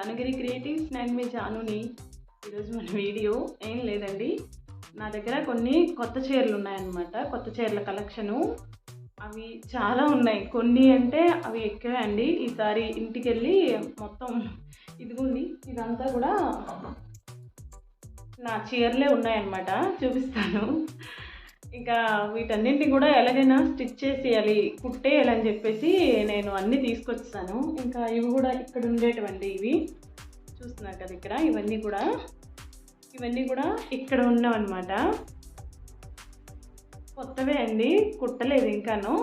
జానగిరి creatives. నేను మీ జానుని. ఈరోజు మన వీడియో ఏం లేదండి, నా దగ్గర కొన్ని కొత్త చీరలు ఉన్నాయన్నమాట. కొత్త చీరల కలెక్షను అవి చాలా ఉన్నాయి. కొన్ని అంటే అవి ఎక్కువే అండి. ఈసారి ఇంటికి వెళ్ళి మొత్తం ఇదిగోండి, ఇదంతా కూడా నా చీరలే ఉన్నాయన్నమాట, చూపిస్తాను. ఇంకా వీటన్నింటినీ కూడా ఎలాగైనా స్టిచ్ చేసేయాలి, కుట్టేయాలని చెప్పేసి నేను అన్నీ తీసుకొచ్చాను. ఇంకా ఇవి కూడా ఇక్కడ ఉండేటువంటి ఇవి చూస్తున్నారు కదా, ఇక్కడ ఇవన్నీ కూడా ఇక్కడ ఉన్నామన్నమాట. కొత్తవే అండి, కుట్టలేదు ఇంకాను.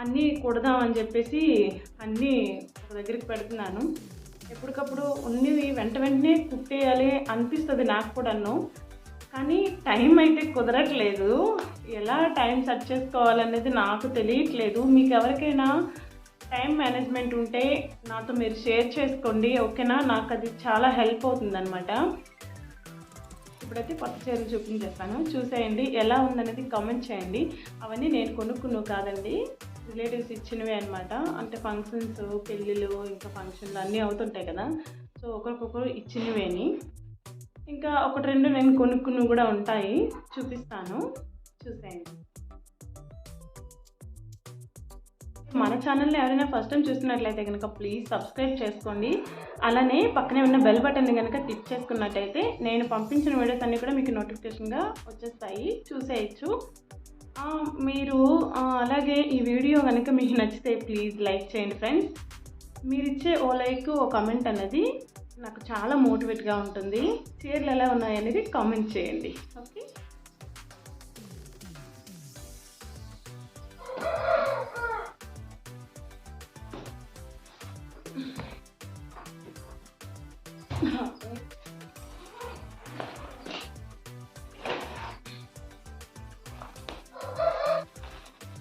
అన్నీ కుడదామని చెప్పేసి అన్నీ ఒక దగ్గరికి పెడుతున్నాను. ఎప్పటికప్పుడు ఉన్నవి వెంటనే కుట్టేయాలి అనిపిస్తుంది నాకు కూడాను, కానీ టైం అయితే కుదరట్లేదు. ఎలా టైం సెట్ చేసుకోవాలనేది నాకు తెలియట్లేదు. మీకు ఎవరికైనా టైం మేనేజ్మెంట్ ఉంటే నాతో మీరు షేర్ చేసుకోండి, ఓకేనా? నాకు అది చాలా హెల్ప్ అవుతుందన్నమాట. ఇప్పుడైతే కొత్త చీరలు చూపించేస్తాను, చూసేయండి. ఎలా ఉందనేది కామెంట్ చేయండి. అవన్నీ నేను కొనుక్కున్నాను కాదండి, రిలేటివ్స్ ఇచ్చినవే అనమాట. అంటే ఫంక్షన్స్, పెళ్ళిళ్ళు, ఇంకా ఫంక్షన్లు అన్నీ అవుతుంటాయి కదా, సో ఒకరికొకరు ఇచ్చినవేని. ఇంకా ఒకటి రెండు నేను కొనుక్కున్నవి కూడా ఉంటాయి, చూపిస్తాను, చూసేయండి. మన ఛానల్ని ఎవరైనా ఫస్ట్ టైం చూస్తున్నట్లయితే కనుక ప్లీజ్ సబ్స్క్రైబ్ చేసుకోండి. అలానే పక్కనే ఉన్న బెల్ బటన్ని కనుక క్లిక్ చేసుకున్నట్టయితే నేను పంపించిన వీడియోస్ అన్నీ కూడా మీకు నోటిఫికేషన్గా వచ్చేస్తాయి, చూసేయచ్చు మీరు. అలాగే ఈ వీడియో కనుక మీకు నచ్చితే ప్లీజ్ లైక్ చేయండి ఫ్రెండ్స్. మీరు ఇచ్చే ఓ లైక్, ఓ కామెంట్ అనేది నాకు చాలా మోటివేట్గా ఉంటుంది. చీరలు ఎలా ఉన్నాయనేది కామెంట్ చేయండి, ఓకే?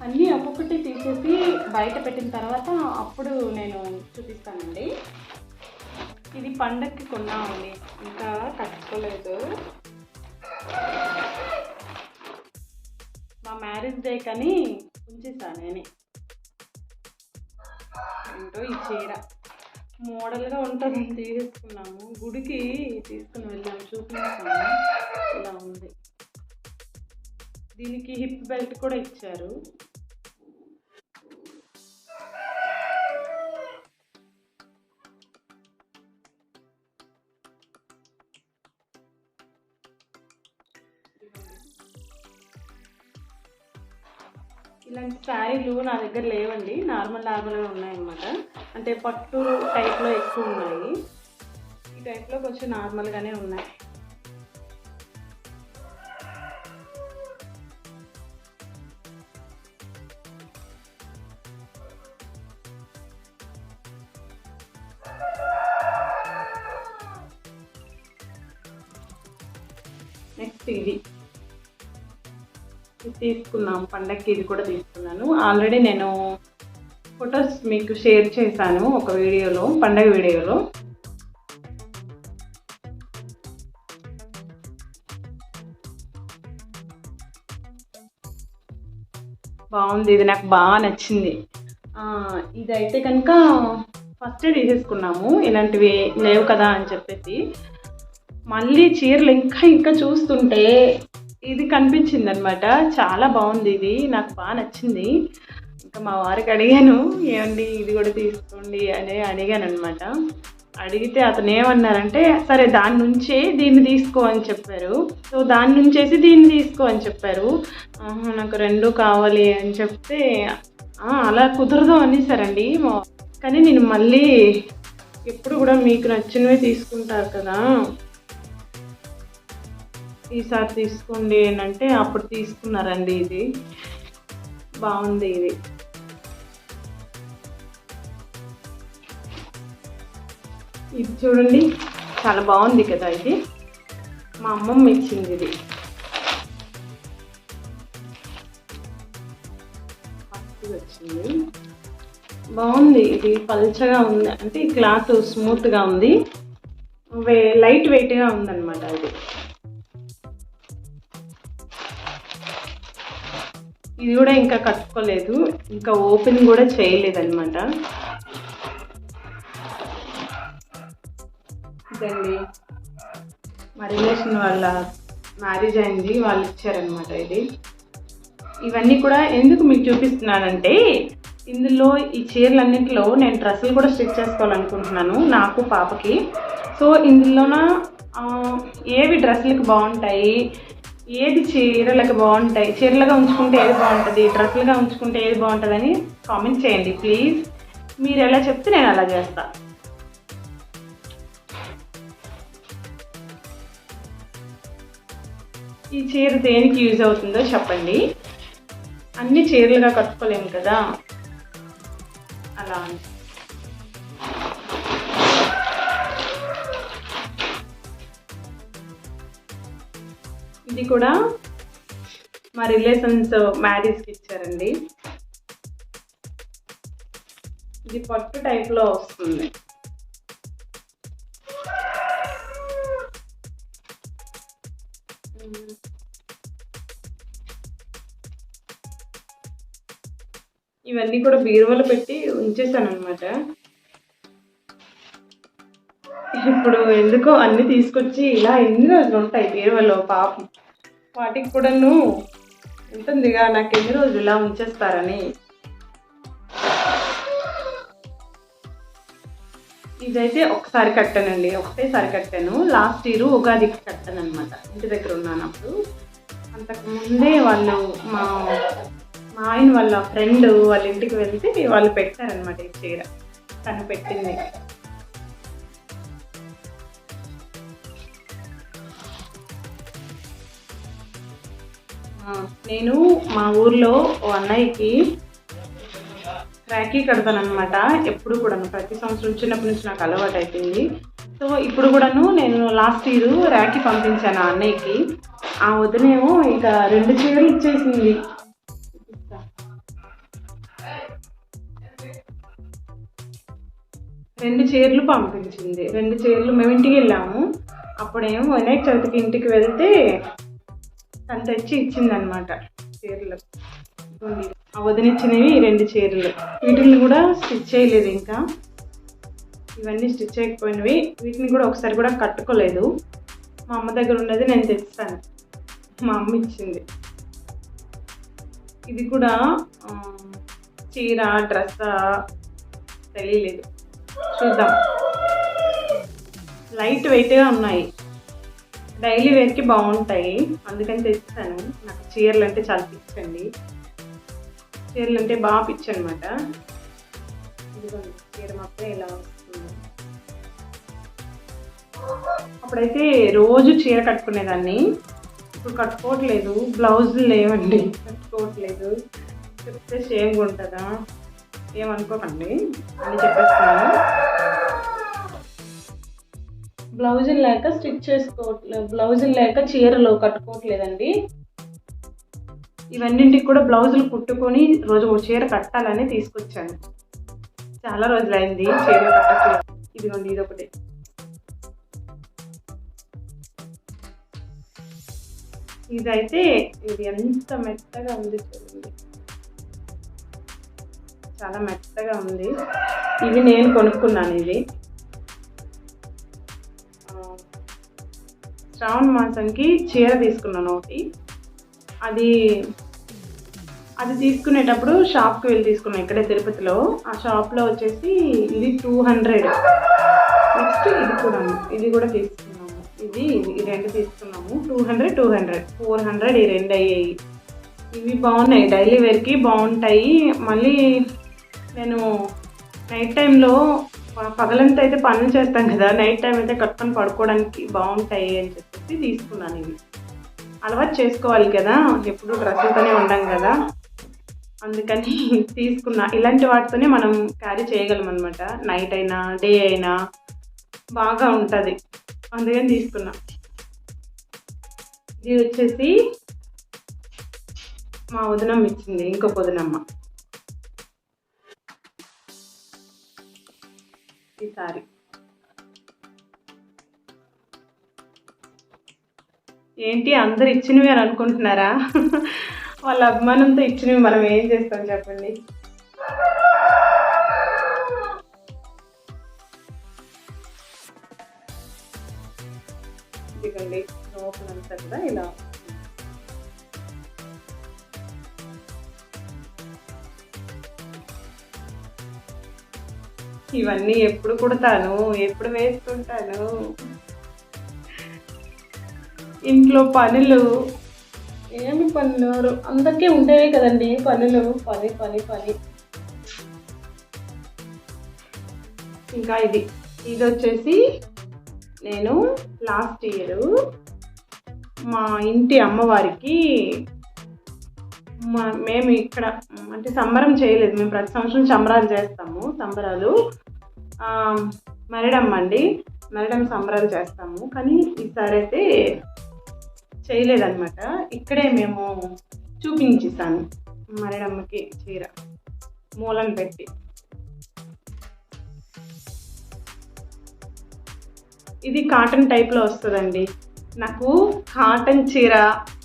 అన్నీ ఒక్కొక్కటి తీసేసి బయట పెట్టిన తర్వాత అప్పుడు నేను చూపిస్తానండి. ఇది పండక్కి కొన్నామండి, ఇంకా కట్టుకోలేదు. మా మ్యారేజ్ డే కానీ ఉంచేసాను నేను. ఏంటో ఈ చీర మోడల్గా ఉంటుందని తీసేసుకున్నాము. గుడికి తీసుకుని వెళ్ళాము, చూపిస్తాము. ఇలా ఉంది. దీనికి హిప్ బెల్ట్ కూడా ఇచ్చారు. ఇలాంటి శారీలు నా దగ్గర లేవండి, నార్మల్గా ఉన్నాయన్నమాట. అంటే పట్టు టైప్లో ఎక్కువ ఉన్నాయి, ఈ టైప్లో కొంచెం నార్మల్గానే ఉన్నాయి. నెక్స్ట్ ఇది తీసుకున్నాం పండగకి, ఇది కూడా తీసుకున్నాను. ఆల్రెడీ నేను ఫొటోస్ మీకు షేర్ చేశాను ఒక వీడియోలో, పండగ వీడియోలో. బాగుంది, ఇది నాకు బాగా నచ్చింది. ఇదైతే కనుక ఫస్టే తీసేసుకున్నాము, ఇలాంటివి లేవు కదా అని చెప్పేసి. మళ్ళీ చీరలు ఇంకా చూస్తుంటే ఇది కనిపించింది అనమాట. చాలా బాగుంది, ఇది నాకు బాగా నచ్చింది. ఇంకా మా వారికి అడిగాను, ఏమండి ఇది కూడా తీసుకోండి అని అడిగాను అనమాట. అడిగితే అతను ఏమన్నారంటే, సరే దాని నుంచే దీన్ని తీసుకో అని చెప్పారు. సో దాని నుంచేసి దీన్ని తీసుకో అని చెప్పారు. నాకు రెండు కావాలి అని చెప్తే అలా కుదరదు అనేసారండి. కానీ నేను మళ్ళీ ఎప్పుడు కూడా మీకు నచ్చినవే తీసుకుంటారు కదా, ఈసారి తీసుకోండి అంటే అప్పుడు తీసుకున్నారండి. ఇది బాగుంది, ఇది చూడండి, చాలా బాగుంది కదా. ఇది మా అమ్మమ్మ ఇచ్చింది, ఇది వచ్చింది. బాగుంది, ఇది పల్చగా ఉంది, అంటే ఈ క్లాత్ స్మూత్గా ఉంది, లైట్ వెయిట్గా ఉందన్నమాట. ఇది కూడా ఇంకా కట్టుకోలేదు, ఇంకా ఓపెన్ కూడా చేయలేదన్నమాట. ఇదండి మా రిలేషన్ వాళ్ళ మ్యారేజ్ అయింది, వాళ్ళు ఇచ్చారనమాట ఇది. ఇవన్నీ కూడా ఎందుకు మీకు చూపిస్తున్నానంటే, ఇందులో ఈ చీరలన్నింటిలో నేను డ్రెస్సులు కూడా స్టిచ్ చేసుకోవాలనుకుంటున్నాను నాకు పాపకి. సో ఇందులోన ఏవి డ్రెస్సులకు బాగుంటాయి, ఏది చీరలకు బాగుంటాయి, చీరలుగా ఉంచుకుంటే ఏది బాగుంటుంది, డ్రెస్సులుగా ఉంచుకుంటే ఏది బాగుంటుందని కామెంట్ చేయండి ప్లీజ్. మీరు ఎలా చెప్తే నేను అలా చేస్తా. ఈ చీర దేనికి యూజ్ అవుతుందో చెప్పండి. అన్ని చీరలుగా కట్టుకోలేము కదా, అలా ఇది కూడా మా రిలేషన్స్ మ్యారేజ్కి ఇచ్చారండి. ఇది పట్టు టైప్లో వస్తుంది. ఇవన్నీ కూడా బీరువాలో పెట్టి ఉంచేసాను అనమాట. ఇప్పుడు ఎందుకో అన్నీ తీసుకొచ్చి ఇలా ఎన్ని రోజులు ఉంటాయి బీరువాలో, పాపం వాటికి కూడాను ఉంటుందిగా నాకు ఎన్ని రోజులు ఇలా ఉంచేస్తారని. ఇదైతే ఒకసారి కట్టానండి, ఒకటేసారి కట్టాను. లాస్ట్ ఇయర్ ఉగాదికి కట్టాను అనమాట, ఇంటి దగ్గర ఉన్నాను అప్పుడు. అంతకుముందే వాళ్ళు మా ఆయన వాళ్ళ ఫ్రెండ్ వాళ్ళ ఇంటికి వెళ్తే వాళ్ళు పెట్టారనమాట ఈ చీర, తను పెట్టింది. నేను మా ఊర్లో ఓ అన్నయ్యకి రాఖీ కడతానమాట ఎప్పుడు కూడాను, ప్రతి సంవత్సరం చిన్నప్పటి నుంచి నాకు అలవాటు అయిపోయింది. సో ఇప్పుడు కూడాను నేను లాస్ట్ ఇయర్ రాఖీ పంపించాను ఆ అన్నయ్యకి. ఆ వదినేమో ఇక 2 చీరలు ఇచ్చేసింది. 2 చీరలు పంపించింది. 2 చీరలు మేము ఇంటికి వెళ్ళాము. అప్పుడేమో వినాయక చవితికి ఇంటికి వెళ్తే తను తెచ్చి ఇచ్చిందనమాట చీరలు. ఆ వదినిచ్చినవి 2 చీరలు. వీటిని కూడా స్టిచ్ చేయలేదు ఇంకా, ఇవన్నీ స్టిచ్ చేయకపోయినవి. వీటిని కూడా ఒకసారి కూడా కట్టుకోలేదు. మా అమ్మ దగ్గర ఉన్నది నేను తెస్తాను, మా అమ్మ ఇచ్చింది. ఇది కూడా చీర డ్రెస్ తెలియలేదు, చూద్దాం. లైట్ వెయిట్గా ఉన్నాయి, డైలీ వేర్కి బాగుంటాయి, అందుకని తెచ్చాను. నాకు చీరలు అంటే చాలా పిచ్చండి, చీరలు అంటే బాగా పిచ్చి అనమాట. ఇదిగోండి చీర మొత్తం ఇలా వస్తుంది. అప్పుడైతే రోజు చీర కట్టుకునేదాన్ని, ఇప్పుడు కట్టుకోవట్లేదు. బ్లౌజులు లేవండి, కట్టుకోవట్లేదు. చెప్తే షేమ్గా ఉంటుందా ఏమనుకోకండి అని చెప్పేస్తున్నాను. బ్లౌజులు లేక స్టిచ్ చేసుకోవట్లేదు, బ్లౌజులు లేక చీరలు కట్టుకోవట్లేదండి. ఇవన్నింటికి కూడా బ్లౌజులు కుట్టుకొని రోజు ఒక చీర కట్టాలని తీసుకొచ్చాను. చాలా రోజులైంది చీర కట్టట్లేదు. ఇదిగోండి ఇదొకటి. ఇదైతే ఇది ఎంత మెత్తగా ఉంది చూడండి, చాలా మెత్తగా ఉంది. ఇది నేను కొనుక్కున్నాను. ఇది శ్రావణ మాసంకి చీర తీసుకున్నాను ఒకటి. అది తీసుకునేటప్పుడు షాప్కి వెళ్ళి తీసుకున్నాను, ఇక్కడే తిరుపతిలో. ఆ షాప్లో వచ్చేసి ఇది 200. నెక్స్ట్ ఇది కూడా తీసుకున్నాము. ఈ 2 తీసుకున్నాము. 200 400 ఈ 2 అయ్యాయి. ఇవి బాగున్నాయి, డైలీ వేర్కి బాగుంటాయి. మళ్ళీ నేను నైట్ టైంలో, పగలంతా అయితే పనులు చేస్తాం కదా, నైట్ టైం అయితే కట్టుకొని పడుకోవడానికి బాగుంటాయి అని చెప్పేసి తీసుకున్నాను. ఇవి అలవాటు చేసుకోవాలి కదా, ఎప్పుడు డ్రెస్సులతోనే ఉండం కదా, అందుకని తీసుకున్నా. ఇలాంటి వాటితోనే మనం క్యారీ చేయగలం అనమాట, నైట్ అయినా డే అయినా బాగా ఉంటుంది, అందుకని తీసుకున్నా. ఇది వచ్చేసి మా వదినమ్మ ఇచ్చింది, ఇంకొక వదినమ్మ. ఈసారి ఏంటి అందరు ఇచ్చినవి అని అనుకుంటున్నారా? వాళ్ళ అభిమానంతో ఇచ్చినవి మనం ఏం చేస్తాం చెప్పండి. ఇదిగోండి లోపలంతా కూడా ఇలా ఇవన్నీ ఎప్పుడు కుడతాను, ఎప్పుడు వేసుకుంటాను. ఇంట్లో పనులు ఏమి పనులు అందరికీ ఉండేవి కదండి, పనులు పని పని పని. ఇంకా ఇది వచ్చేసి నేను లాస్ట్ ఇయర్ మా ఇంటి అమ్మవారికి మేము ఇక్కడ అంటే సంబరం చేయలేదు, మేము ప్రతి సంవత్సరం సంబరాలు చేస్తాము. సంబరాలు మరిడమ్మ అండి, మరిడమ్మ సంబరాలు చేస్తాము. కానీ ఈసారి అయితే చేయలేదన్నమాట. ఇక్కడే మేము చూపించేసాను మరిడమ్మకి చీర మూలం పెట్టి. ఇది కాటన్ టైప్లో వస్తుందండి. నాకు కాటన్ చీర,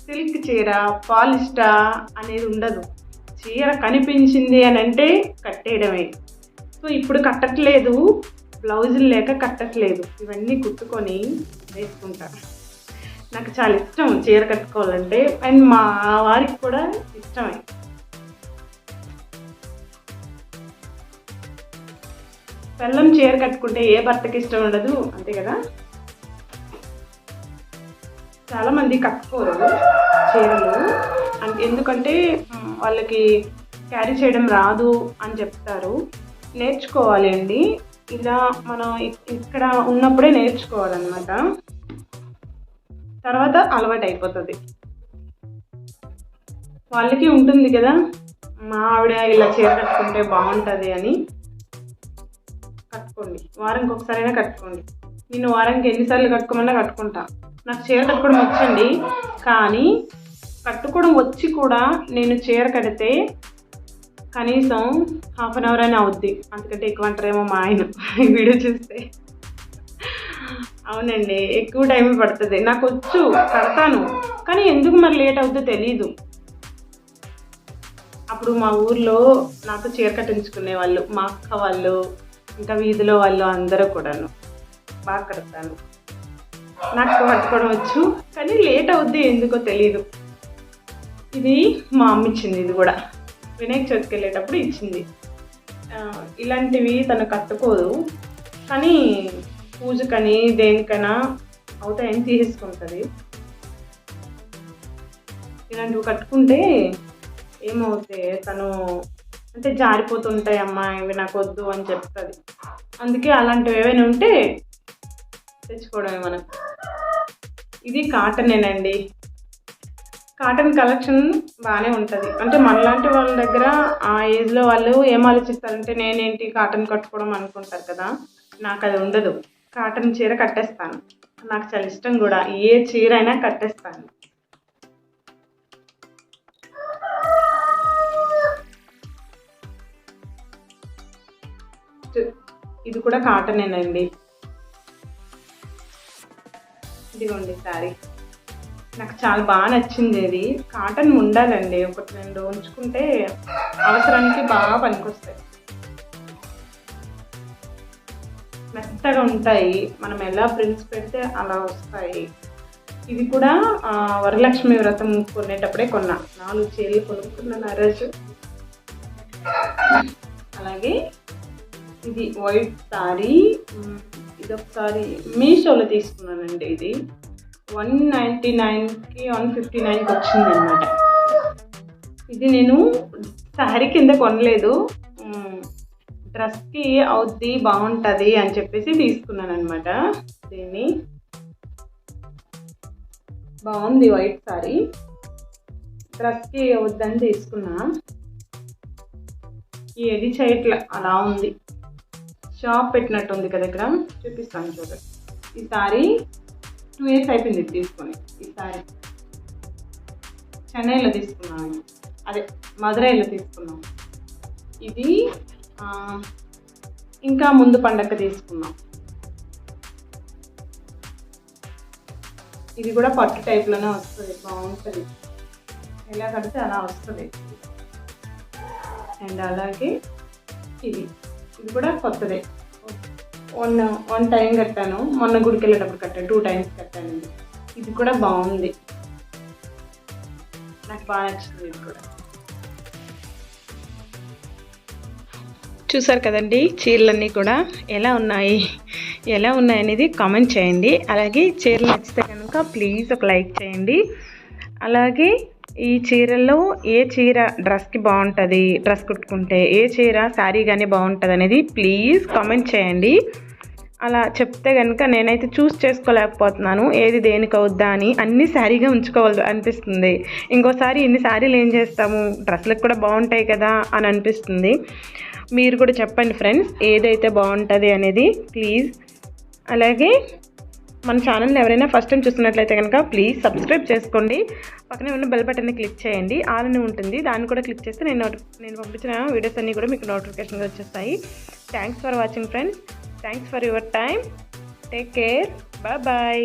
సిల్క్ చీర, పాలిస్టా అనేది ఉండదు. చీర కనిపించింది అని అంటే కట్టేయడమే. సో ఇప్పుడు కట్టట్లేదు, బ్లౌజులు లేక కట్టట్లేదు. ఇవన్నీ కుట్టుకొని వేసుకుంటా. నాకు చాలా ఇష్టం చీర కట్టుకోవాలంటే, అండ్ మా వారికి కూడా ఇష్టమే. పెళ్ళం చీర కట్టుకుంటే ఏ భర్తకి ఇష్టం ఉండదు, అంతే కదా. చాలామంది కట్టుకోరు చీరలు, ఎందుకంటే వాళ్ళకి క్యారీ చేయడం రాదు అని చెప్తారు. నేర్చుకోవాలి అండి, ఇలా మనం ఇక్కడ ఉన్నప్పుడే నేర్చుకోవాలన్నమాట. తర్వాత అలవాటు అయిపోతుంది. వాళ్ళకి ఉంటుంది కదా, మా ఆవిడ ఇలా చీర కట్టుకుంటే బాగుంటుంది అని. కట్టుకోండి, వారానికి ఒకసారైనా కట్టుకోండి. నేను వారానికి ఎన్నిసార్లు కట్టుకోమన్నా కట్టుకుంటా. నాకు చీర కట్టుకోవడం వచ్చండి, కానీ కట్టుకోవడం వచ్చి కూడా నేను చీర కడితే కనీసం 1/2 అవర్ అయినా అవుద్ది. అంతకంటే ఎక్కువ అంటారేమో మా ఆయన వీడియో చూస్తే. అవునండి, ఎక్కువ టైం పడుతుంది. నాకు వచ్చు, కడతాను, కానీ ఎందుకు మరి లేట్ అవుతుందో తెలీదు. అప్పుడు మా ఊర్లో నాకు చీర కట్టించుకునే వాళ్ళు, మా అక్క వాళ్ళు, ఇంకా వీధిలో వాళ్ళు అందరూ కూడాను. బాగా కడతాను, నాకు కట్టుకోవడం వచ్చు, కానీ లేట్ అవుద్ది ఎందుకో తెలీదు. ఇది మా అమ్మ ఇచ్చింది, ఇది కూడా వినాయక చవితికి వెళ్ళేటప్పుడు ఇచ్చింది. ఇలాంటివి తను కట్టుకోదు, కానీ పూజకని దేనికైనా అవుతాయని తీసుకుంటుంది. ఇలాంటివి కట్టుకుంటే ఏమవుతాయి, తను అంటే జారిపోతుంటాయి, అమ్మా ఇవి నాకు వద్దు అని చెప్తుంది. అందుకే అలాంటివి ఏవైనా ఉంటే తెచ్చుకోవడమే మనం. ఇది కాటనేనండి. కాటన్ కలెక్షన్ బాగానే ఉంటుంది. అంటే మనలాంటి వాళ్ళ దగ్గర ఆ ఏజ్లో వాళ్ళు ఏం ఆలోచిస్తారంటే నేనేంటి కాటన్ కట్టుకోవడం అనుకుంటారు కదా. నాకు అది ఉండదు. కాటన్ చీర కట్టేస్తాను, నాకు చాలా ఇష్టం కూడా. ఏ చీర అయినా కట్టేస్తాను. ఇది కూడా కాటనేనండి. ఇదిగోండి శారీ, నాకు చాలా బాగా నచ్చింది. ఇది కాటన్ ఉండాలండి, 1-2 ఉంచుకుంటే అవసరానికి బాగా పనికొస్తాయి. మెత్తగా ఉంటాయి, మనం ఎలా ప్రింట్స్ పెడితే అలా వస్తాయి. ఇది కూడా వరలక్ష్మి వ్రతం కొనేటప్పుడే కొన్నా. 4 చీరలు కొనుక్కున్నాను ఆ రోజు. అలాగే ఇది వైట్ శారీ, ఇది ఒకసారి మీషోలో తీసుకున్నానండి. ఇది 199కి 159కి వచ్చిందనమాట. ఇది నేను శారీ కింద కొనలేదు, డ్రెస్కి అవుద్ది బాగుంటుంది అని చెప్పేసి తీసుకున్నాను అనమాట. దీన్ని బాగుంది, వైట్ శారీ, డ్రెస్కి అవుద్దని తీసుకున్నా. ఏది చేయట్లే, అలా ఉంది. షాప్ పెట్టినట్టుంది కదా, ఇక్కడ చూపిస్తాను చూడండి. ఈ సారీ 2 years అయిపోయింది తీసుకొని. ఈ సారీ చెన్నైలో తీసుకున్నాను, అదే మదురైలో తీసుకున్నాం. ఇది ఇంకా ముందు పండగ తీసుకున్నాం. ఇది కూడా పట్టు టైప్లోనే వస్తుంది, బాగుంటుంది. ఎలా కడితే అలా వస్తుంది. అండ్ అలాగే ఇది కూడా కొత్తదే. వన్ టైం కట్టాను, మొన్న గుడికి వెళ్ళేటప్పుడు కట్టాను. 2 times కట్టాను. ఇది కూడా బాగుంది, నాకు బాగా నచ్చింది ఇది కూడా. చూసారు కదండి చీరలన్నీ కూడా ఎలా ఉన్నాయి అనేది కామెంట్ చేయండి. అలాగే చీరలు నచ్చితే కనుక ప్లీజ్ ఒక లైక్ చేయండి. అలాగే ఈ చీరల్లో ఏ చీర డ్రెస్కి బాగుంటుంది, డ్రెస్ కుట్టుకుంటే ఏ చీర శారీ కానీ బాగుంటుంది అనేది ప్లీజ్ కామెంట్ చేయండి. అలా చెప్తే కనుక నేనైతే చూస్ చేసుకోలేకపోతున్నాను ఏది దేనికి అవుద్దా అని. అన్నీ శారీగా ఉంచుకోవాలి అనిపిస్తుంది. ఇంకోసారి ఇన్ని శారీలు ఏం చేస్తాము, డ్రెస్లకు కూడా బాగుంటాయి కదా అని అనిపిస్తుంది. మీరు కూడా చెప్పండి ఫ్రెండ్స్ ఏదైతే బాగుంటుంది అనేది ప్లీజ్. అలాగే మన ఛానల్ని ఎవరైనా ఫస్ట్ టైం చూస్తున్నట్లయితే కనుక ప్లీజ్ సబ్స్క్రైబ్ చేసుకోండి. పక్కనే ఉన్న బెల్ బటన్ని క్లిక్ చేయండి, ఆల్ అని ఉంటుంది, దాన్ని కూడా క్లిక్ చేస్తే నేను పంపించిన వీడియోస్ అన్నీ కూడా మీకు నోటిఫికేషన్గా వచ్చేస్తాయి. Thanks for watching friends. Thanks for your time. Take care. Bye.